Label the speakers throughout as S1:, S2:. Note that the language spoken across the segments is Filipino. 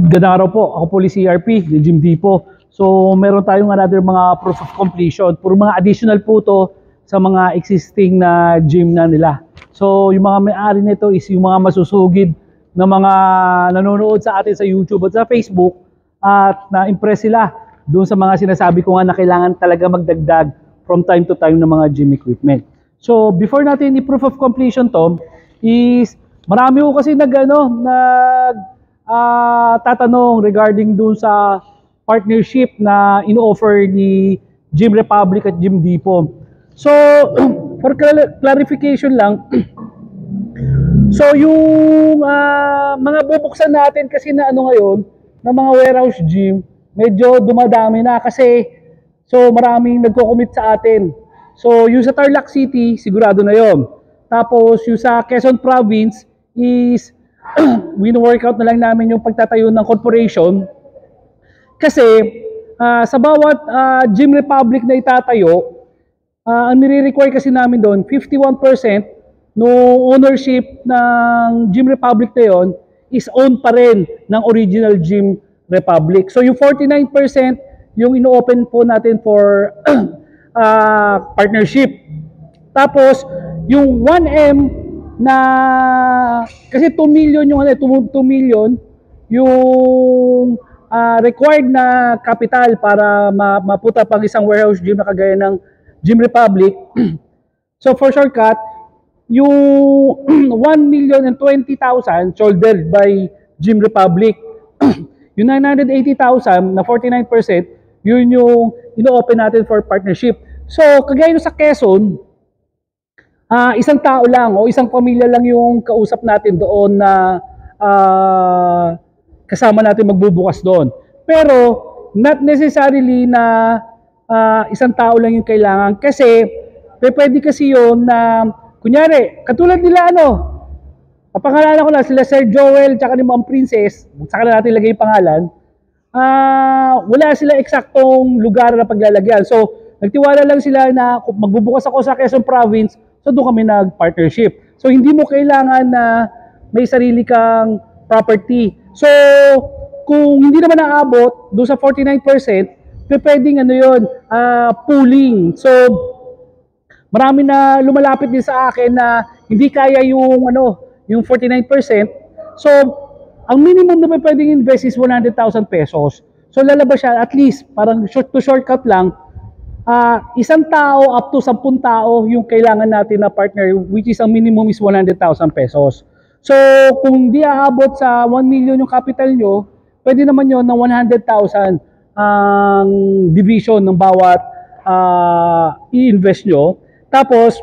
S1: Ganda araw po, ako po si CRP, ni Jim Dipo. So meron tayong another mga proof of completion. Puro mga additional po to sa mga existing na gym na nila. So yung mga may-ari nito is yung mga masusugid na mga nanonood sa atin sa YouTube at sa Facebook at na-impress sila doon sa mga sinasabi ko nga na kailangan talaga magdagdag from time to time ng mga gym equipment. So before natin i-proof of completion to is marami ko kasi tatanong regarding dun sa partnership na ino-offer ni Gym Republic at Gym Dipo. So, for clarification lang, so yung mga bubuksan natin kasi na ngayon, na mga warehouse gym, medyo dumadami na kasi so maraming nagko-commit sa atin. So, yung sa Tarlac City, sigurado na yon. Tapos, yung sa Quezon Province is wino-workout na lang namin yung pagtatayo ng corporation kasi sa bawat Gym Republic na itatayo, ang nire-require kasi namin doon, 51% no ownership ng Gym Republic na yon is owned pa rin ng original Gym Republic. So yung 49% yung ino-open po natin for partnership. Tapos yung 1M na kasi 2 million yung 2 million yung required na capital para maputa pang isang warehouse gym na kagaya ng Gym Republic. So for shortcut, yung 1,020,000 shouldered by Gym Republic. Yung 980,000 na 49%, yun yung ino-open natin for partnership. So kagaya sa Quezon, isang tao lang o isang pamilya lang yung kausap natin doon na kasama natin magbubukas doon. Pero not necessarily na isang tao lang yung kailangan kasi pwede kasi yun na kunyari, katulad nila papangalanan ko lang sila Sir Joel tsaka ni Ma'am Princess, saka na natin lagay yung pangalan, wala sila eksaktong lugar na paglalagyan. So, nagtiwala lang sila na magbubukas ako sa Quezon Province, so doon kami nag-partnership. So hindi mo kailangan na may sarili kang property. So kung hindi naman naabot doon sa 49%, pwedeng pooling. So marami na lumalapit din sa akin na hindi kaya yung 49%. So ang minimum na pwedeng invest is 100,000 pesos. So lalabas siya at least parang shortcut lang. Isang tao up to 10 tao yung kailangan natin na partner, which is ang minimum is 100,000 pesos. So kung di aabot sa 1 million yung capital nyo, pwede naman yon ng 100,000 ang division ng bawat i-invest nyo. Tapos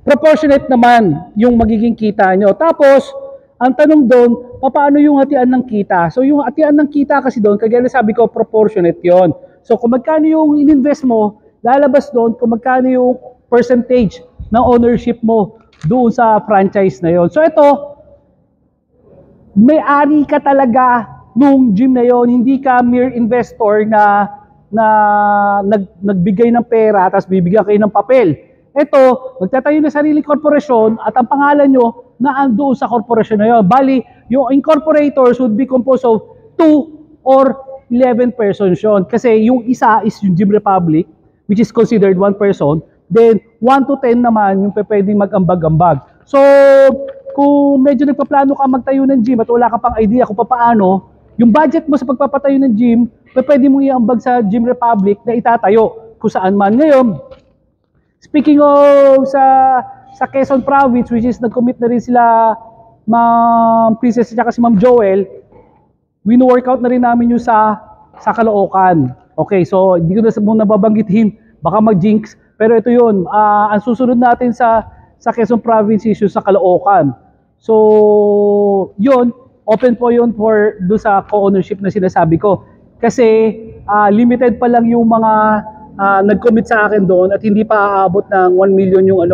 S1: proportionate naman yung magiging kita nyo. Tapos ang tanong doon, paano yung hatian ng kita? So yung hatian ng kita kasi doon, kagaya na sabi ko, proportionate yon. So kung magkano yung in-invest mo, lalabas doon kung magkano yung percentage ng ownership mo doon sa franchise na yon. So ito, may-ari ka talaga nung gym na yon, hindi ka mere investor na nagbigay ng pera tapos bibigyan kayo ng papel. Ito, magtatayo na sarili korporasyon at ang pangalan nyo na doon sa korporasyon na yon. Bali, yung incorporators would be composed of 2 or 11 persons yun. Kasi yung isa is yung Gym Republic, which is considered 1 person. Then, 1 to 10 naman yung pwedeng mag-ambag-ambag. So, kung medyo nagpaplano ka magtayo ng gym at wala ka pang idea kung paano, yung budget mo sa pagpapatayo ng gym, pwede mong iambag sa Gym Republic na itatayo kung saan man. Ngayon, speaking of sa Quezon Province, which is nag-commit na rin sila Ma'am Princess at si Ma'am Joel, wino-workout na rin namin yung sa Caloocan. Okay, so hindi ko na muna babanggitin, baka mag-jinx. Pero ito yun, ang susunod natin sa Quezon Province is yung sa Caloocan. So, yun, open po yun for do sa co-ownership na sinasabi ko. Kasi limited pa lang yung mga nag-commit sa akin doon at hindi pa aabot ng 1 million yung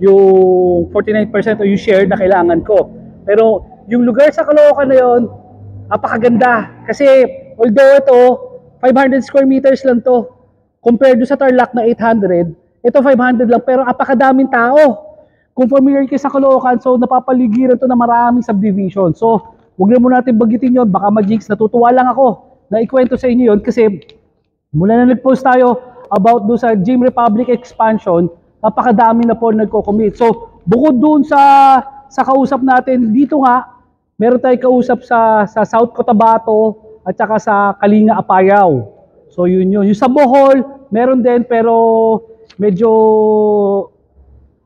S1: yung 49% o yung share na kailangan ko. Pero yung lugar sa Caloocan na yun, napakaganda. Kasi although ito, 500 square meters lang to. Compared do sa Tarlac na 800, ito 500 lang pero napakadaming tao. Kung familiar kayo sa Caloocan, so napapaligiran to na maraming subdivision. So huwag na muna natin bagitin yun, baka ma-jinx. Natutuwa lang ako na ikwento sa inyo yun kasi mula na nag-post tayo about doon sa Gym Republic expansion, napakadami na po nagko-commit. So, bukod doon sa kausap natin, dito nga, meron tayong kausap sa South Cotabato at saka sa Kalinga Apayao. So, yun yun. Yung sa Bohol, meron din pero medyo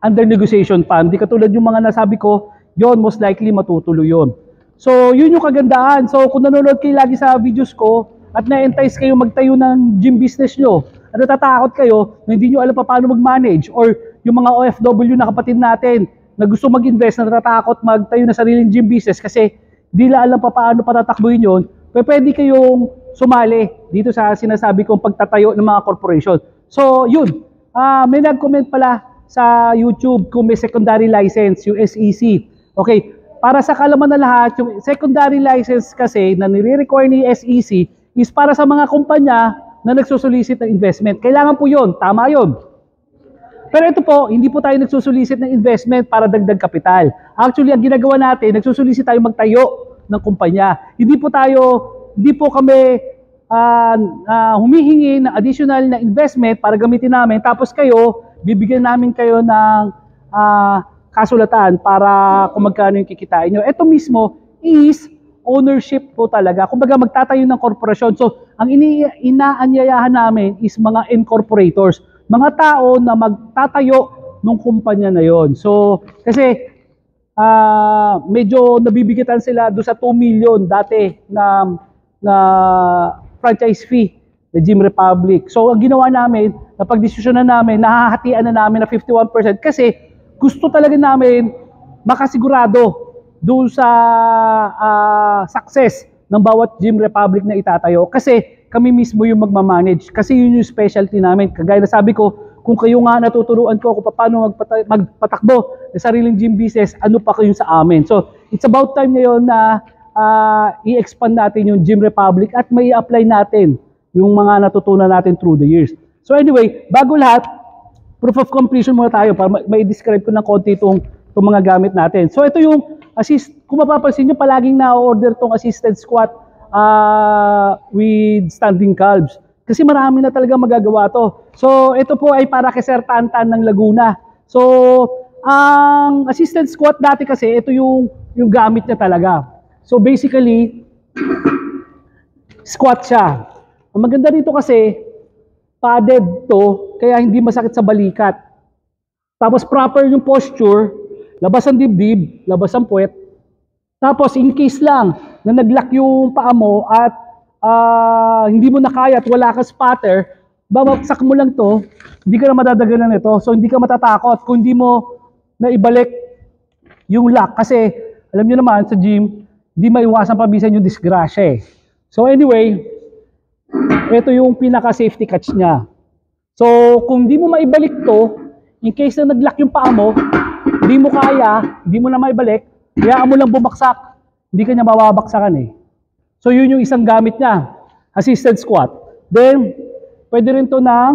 S1: under negotiation pa. Hindi katulad yung mga nasabi ko, yon most likely matutuloy yun. So, yun yung kagandaan. So, kung nanonood kayo lagi sa videos ko at na-entice kayo magtayo ng gym business nyo, at natatakot kayo na hindi nyo alam pa paano mag-manage, or yung mga OFW na kapatid natin na gusto mag-invest, na natatakot magtayo na sariling gym business kasi di la alam pa paano patatakbuhin yun, pwede kayong sumali dito sa sinasabi kong pagtatayo ng mga corporation. So, yun. May nag-comment pala sa YouTube kung may secondary license, yung SEC. Okay, para sa kalaman na lahat, yung secondary license kasi na nire-require ni SEC is para sa mga kumpanya na nagsusolicit ng investment. Kailangan po yun, tama yun. Pero ito po, hindi po tayo nagsusolicit ng investment para dagdag kapital. Actually, ang ginagawa natin, nagsusolicit tayo magtayo ng kumpanya. Hindi po kami humihingi ng additional na investment para gamitin namin, tapos kayo, bibigyan namin kayo ng kasulatan para kung magkano yung kikitain nyo. Ito mismo is ownership po talaga. Kumbaga magtatayo ng korporasyon. So, ang inaanyayahan namin is mga incorporators. Mga tao na magtatayo ng kumpanya na yon. So, kasi medyo nabibigatan sila doon sa 2 million dati na franchise fee na Gym Republic. So, ang ginawa namin, napag-desisyonan namin, nahahatian na namin na 51% kasi gusto talaga namin makasigurado doon sa success ng bawat Gym Republic na itatayo. Kasi kami mismo yung magmamanage. Kasi yun yung specialty namin. Kagaya na sabi ko, kung kayo nga natuturuan ko kung paano magpatakbo ng sariling gym business, ano pa kayo sa amin. So, it's about time ngayon na i-expand natin yung Gym Republic at may apply natin yung mga natutunan natin through the years. So anyway, bago lahat, proof of completion muna tayo para may describe ko ng konti itong mga gamit natin. So ito yung kung mapapansin nyo, palaging na-order tong assisted squat with standing calves. Kasi marami na talaga magagawa to. So ito po ay para kay Sir Tantan ng Laguna. So ang assisted squat dati kasi, ito yung gamit niya talaga. So basically, squat siya. Ang maganda dito kasi, padded to, kaya hindi masakit sa balikat. Tapos proper yung posture, labas ang dibdib, labas ang puwet. Tapos in case lang na nag-lock yung paa mo at hindi mo na kaya at wala kang spotter, babaksak mo lang to, hindi ka na madadagalan nito. So hindi ka matatakot kung hindi mo na ibalik yung lock. Kasi alam niyo naman sa gym, hindi maiwasan pabisan yung disgrasya eh. So anyway, ito yung pinaka-safety catch niya. So, kung di mo maibalik to, in case na nag-lock yung paa mo, hindi mo kaya, hindi mo na maibalik, hayaan mo lang bumaksak, hindi ka niya mababaksakan eh. So, yun yung isang gamit niya, assisted squat. Then, pwede rin to ng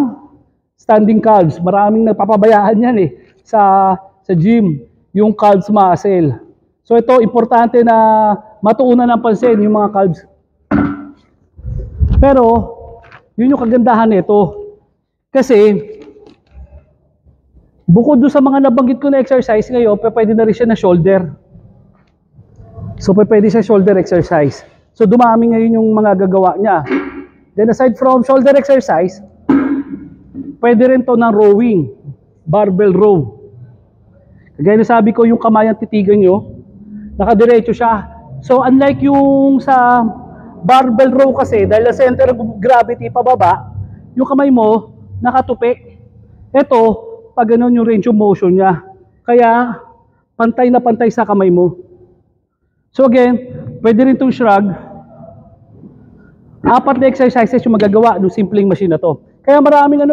S1: standing calves. Maraming nagpapabayaan yan eh sa gym, yung calves muscle. So, ito, importante na matuunan ng pansin yung mga calves. Pero, yun yung kagandahan nito. Kasi, bukod doon sa mga nabanggit ko na exercise ngayon, pwede na rin siya na shoulder. So, pwede siya shoulder exercise. So, dumami ngayon yung mga gagawa niya. Then, aside from shoulder exercise, pwede rin to ng rowing, barbell row. Kagaya na sabi ko, yung kamay ang titigan nyo, nakadiretso siya. So, unlike yung sa barbell row kasi, dahil sa center of gravity pababa, yung kamay mo nakatupi. Ito, pag ganun yung range of motion niya. Kaya, pantay na pantay sa kamay mo. So again, pwede rin itong shrug. 4 na exercises yung magagawa ng simpleng machine na to. Kaya maraming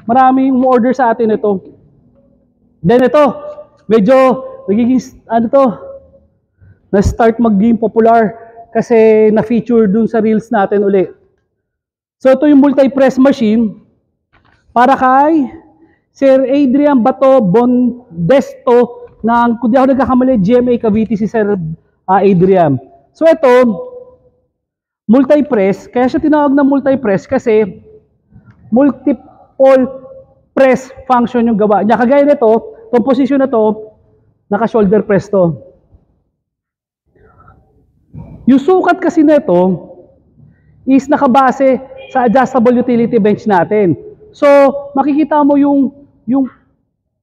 S1: maraming order sa atin ito. Then ito, medyo nagiging, na-start maging popular kasi na-feature dun sa reels natin uli. So ito yung multi-press machine para kay Sir Adrian Bato Bondesto ng, kung di ako nagkakamali, GMA Cavite si Sir Adrian. So ito, multi-press. Kaya siya tinawag na multi-press kasi multiple press function yung gawa niya. Kagaya nito, itong position na to, naka-shoulder press to. Yung sukat kasi nito is nakabase sa adjustable utility bench natin. So, makikita mo yung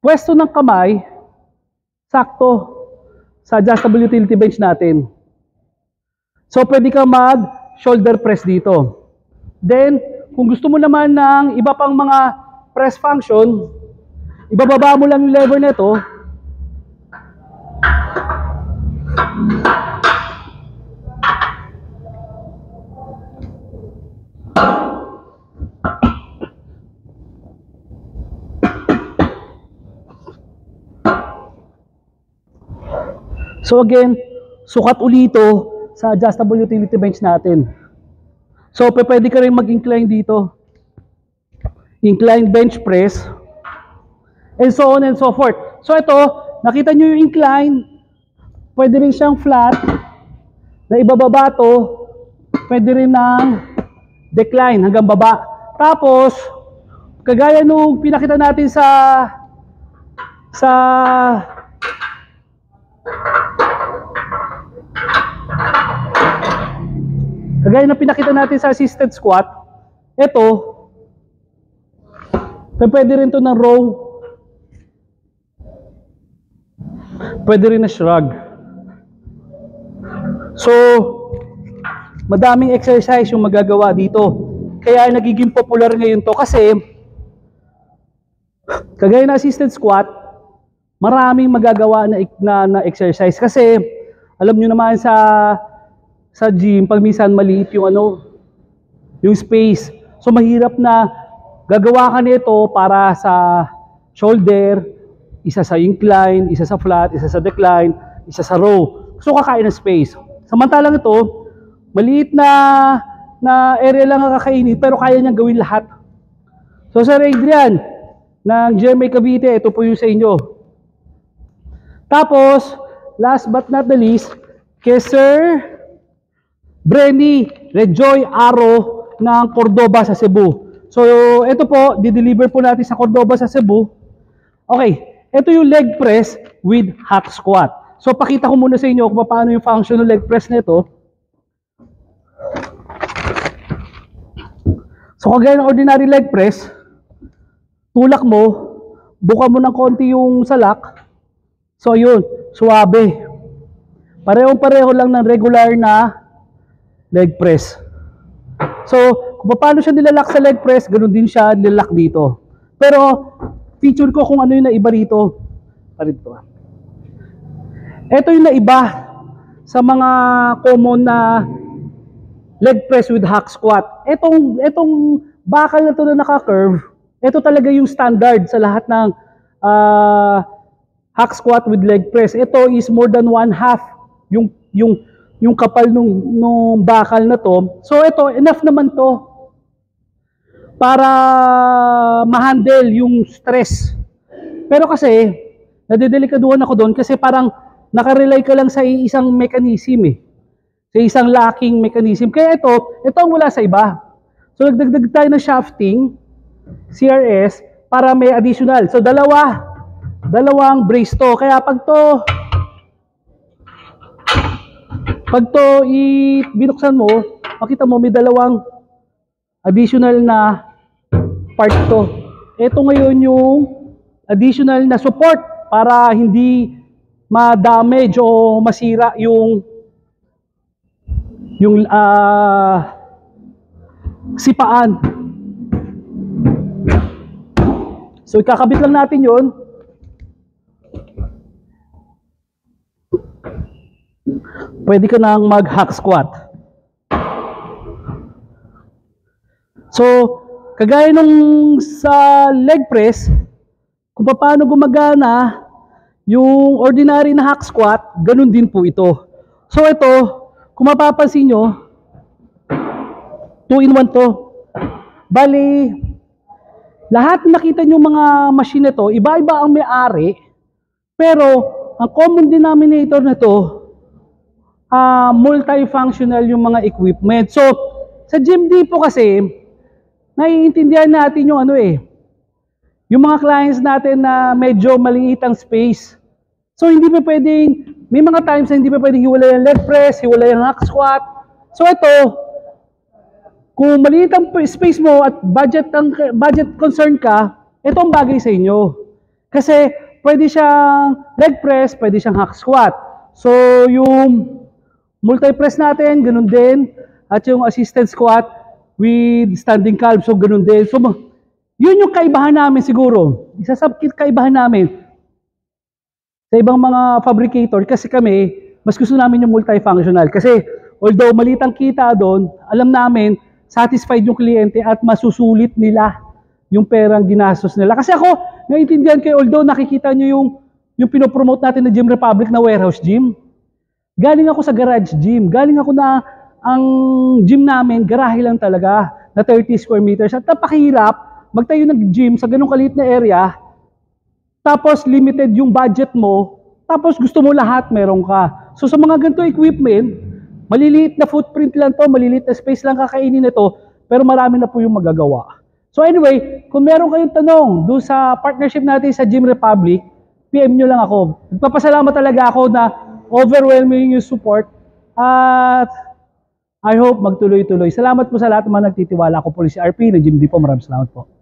S1: pwesto ng kamay sakto sa adjustable utility bench natin. So, pwede ka mag-shoulder press dito. Then, kung gusto mo naman ng iba pang mga press function, ibababa mo lang yung lever nito. So again, sukat ulito sa adjustable utility bench natin. So pwede ka rin mag-incline dito. Incline bench press. And so on and so forth. So ito, nakita nyo yung incline. Pwede rin siyang flat. Na ibababa to. Pwede rin ng decline hanggang baba. Tapos, kagaya nung pinakita natin kagaya na pinakita natin sa assisted squat, ito, pwede rin to ng row, pwede rin na shrug. So, madaming exercise yung magagawa dito. Kaya nagiging popular ngayon to kasi, kagaya na assisted squat, maraming magagawa na exercise. Kasi, alam nyo naman sa gym, pag minsan maliit yung space. So mahirap na gagawa ka nito para sa shoulder, isa sa incline, isa sa flat, isa sa decline, isa sa row. So kakain ng space. Samantalang ito, maliit na area lang ang kakainin pero kaya niyang gawin lahat. So Sir Adrian, ng GMA Cavite, ito po yung sa inyo. Tapos, last but not the least, kay Sir Brenny Rejoy Aro ng Cordoba sa Cebu. So, ito po, di-deliver po natin sa Cordoba sa Cebu. Okay, ito yung leg press with hack squat. So, pakita ko muna sa inyo kung paano yung function ng leg press nito. So, kagaya ng ordinary leg press, tulak mo, buka mo ng konti yung salak. So, yun, suwabe. Parehong-pareho lang ng regular na leg press. So, kung paano siya nilalak sa leg press, ganoon din siya nilalak dito. Pero, feature ko kung ano yung naiba rito. Parito. Ito yung naiba sa mga common na leg press with hack squat. Etong bakal na to na naka-curve, ito talaga yung standard sa lahat ng hack squat with leg press. Ito is more than 1/2 yung kapal nung bakal na to. So ito, enough naman to para ma-handle yung stress. Pero kasi, nadidelikaduhan ako doon kasi parang nakarely ka lang sa isang mechanism eh. Sa isang locking mechanism. Kaya ito ang wala sa iba. So nagdagdag tayo ng shafting, CRS, para may additional. So dalawang brace to. Kaya pag to binuksan mo, makita mo may dalawang additional na part to. Ito ngayon yung additional na support para hindi ma-damage o masira yung sipaan. So ikakabit lang natin yun. Pwede ka nang mag-hack squat. So, kagaya nung sa leg press, kung paano gumagana yung ordinary na hack squat, ganun din po ito. So ito, kung mapapansin nyo, 2-in-1 to. Bali, lahat nakita nyo mga machine na to, iba-iba ang may-ari, pero ang common denominator na to, multifunctional yung mga equipment. So, sa Gym Depot kasi, naiintindihan natin yung yung mga clients natin na medyo maliit ang space. So, hindi pa pwedeng, may mga times na hindi pa pwedeng hiwalay ang leg press, hiwalay ang hack squat. So, ito, kung maliit ang space mo at budget concern ka, ito ang bagay sa inyo. Kasi, pwede siyang leg press, pwede siyang hack squat. So, yung multi-press natin, ganun din. At yung assisted squat with standing calf, so ganun din. So, yun yung kaibahan namin siguro. Isa sa kaibahan namin sa ibang mga fabricator kasi kami, mas gusto namin yung multifunctional. Kasi although maliit ang kita doon, alam namin, satisfied yung kliyente at masusulit nila yung perang ginastos nila. Kasi ako, naiintindihan kayo, although nakikita nyo yung pinopromote natin na Gym Republic na warehouse gym, galing ako sa garage gym. Galing ako na ang gym namin, garahe lang talaga, na 30 square meters. At napakahirap magtayo ng gym sa ganung kaliit na area, tapos limited yung budget mo, tapos gusto mo lahat, meron ka. So sa mga ganito equipment, maliliit na footprint lang to, maliliit na space lang kakainin ito, pero marami na po yung magagawa. So anyway, kung meron kayong tanong doon sa partnership natin sa Gym Republic, PM nyo lang ako. Nagpapasalamat talaga ako na overwhelming yung support at I hope magtuloy-tuloy. Salamat po sa lahat ng mga nagtitiwala. Ako po si RP ng Gym Depot. Maraming salamat po.